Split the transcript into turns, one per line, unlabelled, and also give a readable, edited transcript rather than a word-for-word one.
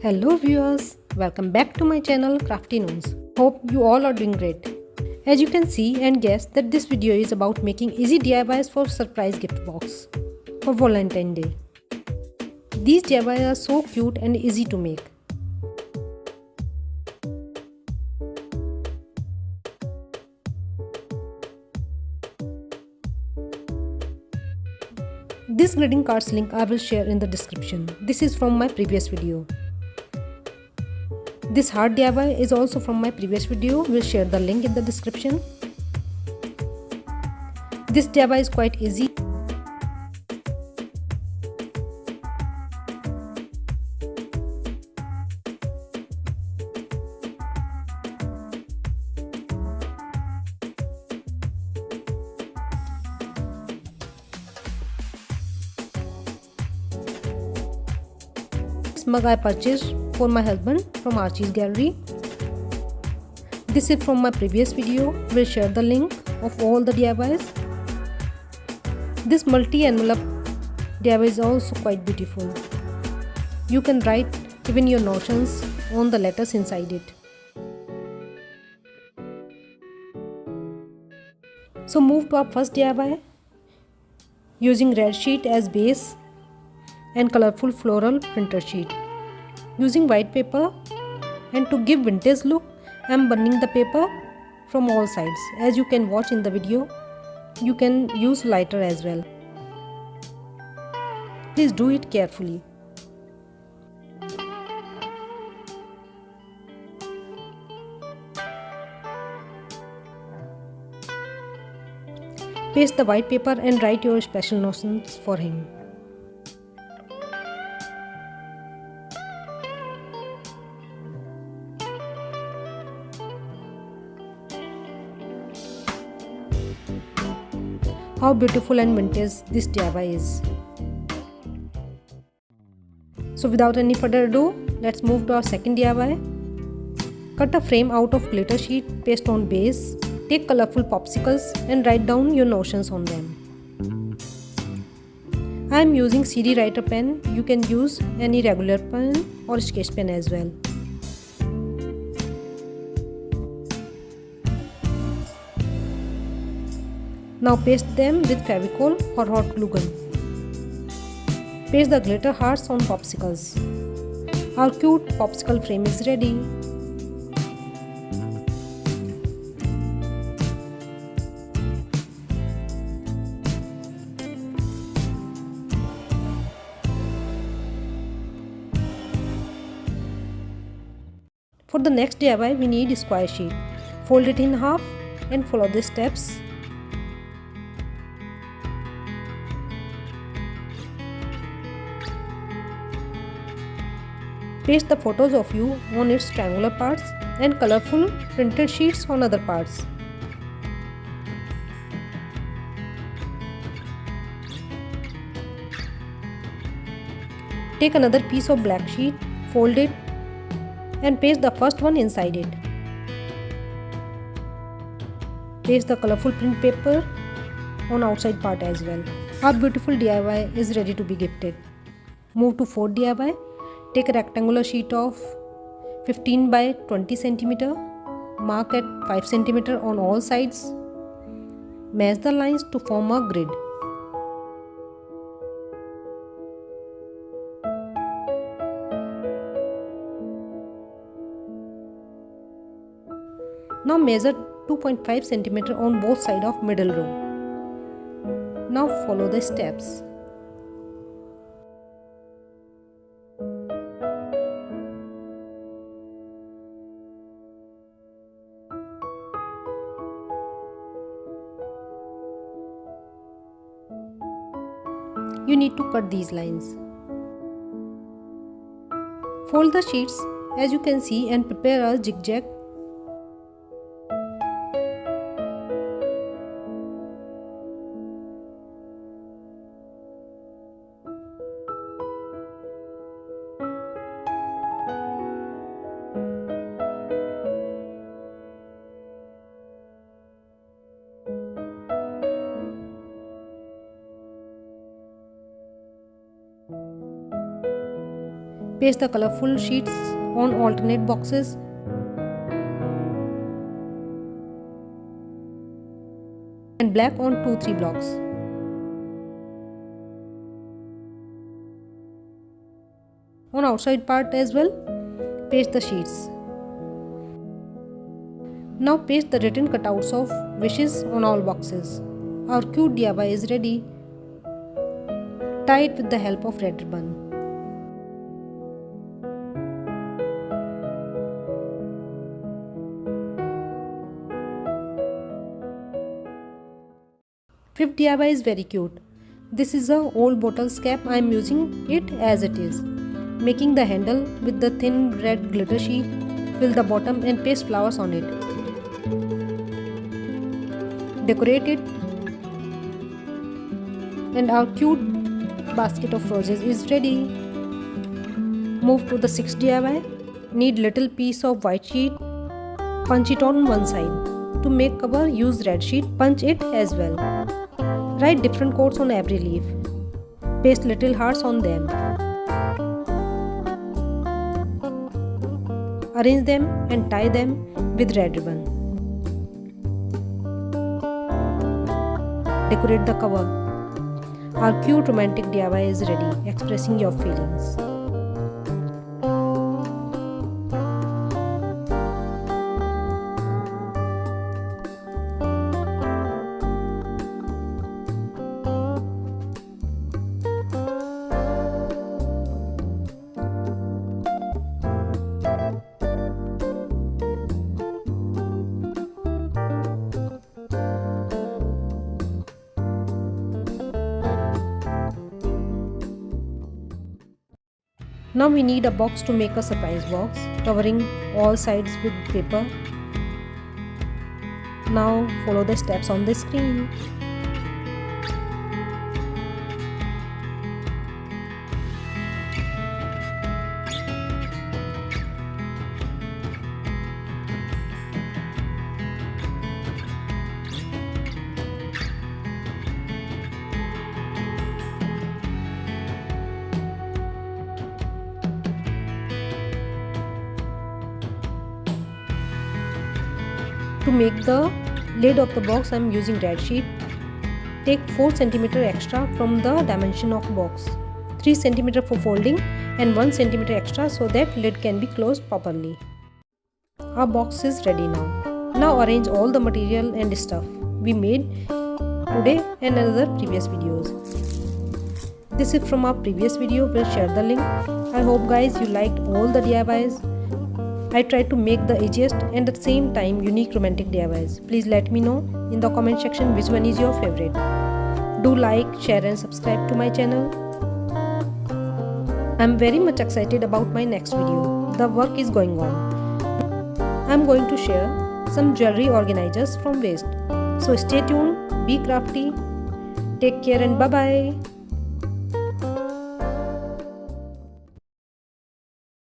Hello viewers, welcome back to my channel Crafty-noons. Hope you all are doing great. As you can see and guess that this video is about making easy DIYs for surprise gift box for Valentine Day. These DIYs are so cute and easy to make. This greeting cards link I will share in the description. This is from my previous video. This heart DIY is also from my previous video. We'll share the link in the description. This DIY is quite easy. This mug I purchased for my husband from Archie's gallery. This is from my previous video. We'll share the link of all the DIYs. This multi-envelope DIY is also quite beautiful. You can write even your notions on the letters inside it. So move to our first DIY using red sheet as base and colorful floral printer sheet. Using white paper, and to give vintage look, I am burning the paper from all sides. As you can watch in the video, you can use lighter as well. Please do it carefully. Paste the white paper and write your special notions for him. How beautiful and vintage this DIY is. So without any further ado, let's move to our second DIY. Cut a frame out of glitter sheet, paste on base, take colorful popsicles and write down your notions on them. I am using CD writer pen. You can use any regular pen or sketch pen as well. Now paste them with Fevicol or hot glue gun. Paste the glitter hearts on popsicles. Our cute popsicle frame is ready. For the next DIY, we need a square sheet. Fold it in half and follow the steps. Paste the photos of you on its triangular parts and colorful printed sheets on other parts. Take another piece of black sheet, fold it and paste the first one inside it. Paste the colorful print paper on outside part as well. Our beautiful DIY is ready to be gifted. Move to fourth DIY. Take a rectangular sheet of 15 by 20 cm. Mark at 5 cm on all sides. Match the lines to form a grid. Now measure 2.5 cm on both sides of middle row. Now follow the steps. You need to cut these lines. Fold the sheets as you can see and prepare a zigzag. Paste the colorful sheets on alternate boxes. And black on 2-3 blocks. On outside part as well, paste the sheets. Now paste the written cutouts of wishes on all boxes. Our cute DIY is ready. Tie it with the help of red ribbon. Fifth DIY is very cute. This is a old bottle's cap. I am using it as it is. Making the handle with the thin red glitter sheet. Fill the bottom and paste flowers on it. Decorate it. And our cute basket of roses is ready. Move to the 6th DIY. Need little piece of white sheet. Punch it on one side. To make cover, use red sheet. Punch it as well. Write different quotes on every leaf. Paste little hearts on them. Arrange them and tie them with red ribbon. Decorate the cover. Our cute romantic DIY is ready, expressing your feelings. Now we need a box to make a surprise box, covering all sides with paper. Now follow the steps on the screen. To make the lid of the box, I am using red sheet. Take 4 cm extra from the dimension of box, 3 cm for folding and 1 cm extra so that lid can be closed properly. Our box is ready now. Now arrange all the material and stuff we made today and other previous videos. This is from our previous video. We'll share the link. I hope guys you liked all the DIYs. I tried to make the easiest and at the same time unique romantic DIYs. Please let me know in the comment section which one is your favorite. Do like, share and subscribe to my channel. I'm very much excited about my next video. The work is going on. I'm going to share some jewelry organizers from waste. So stay tuned, be crafty, take care and bye bye.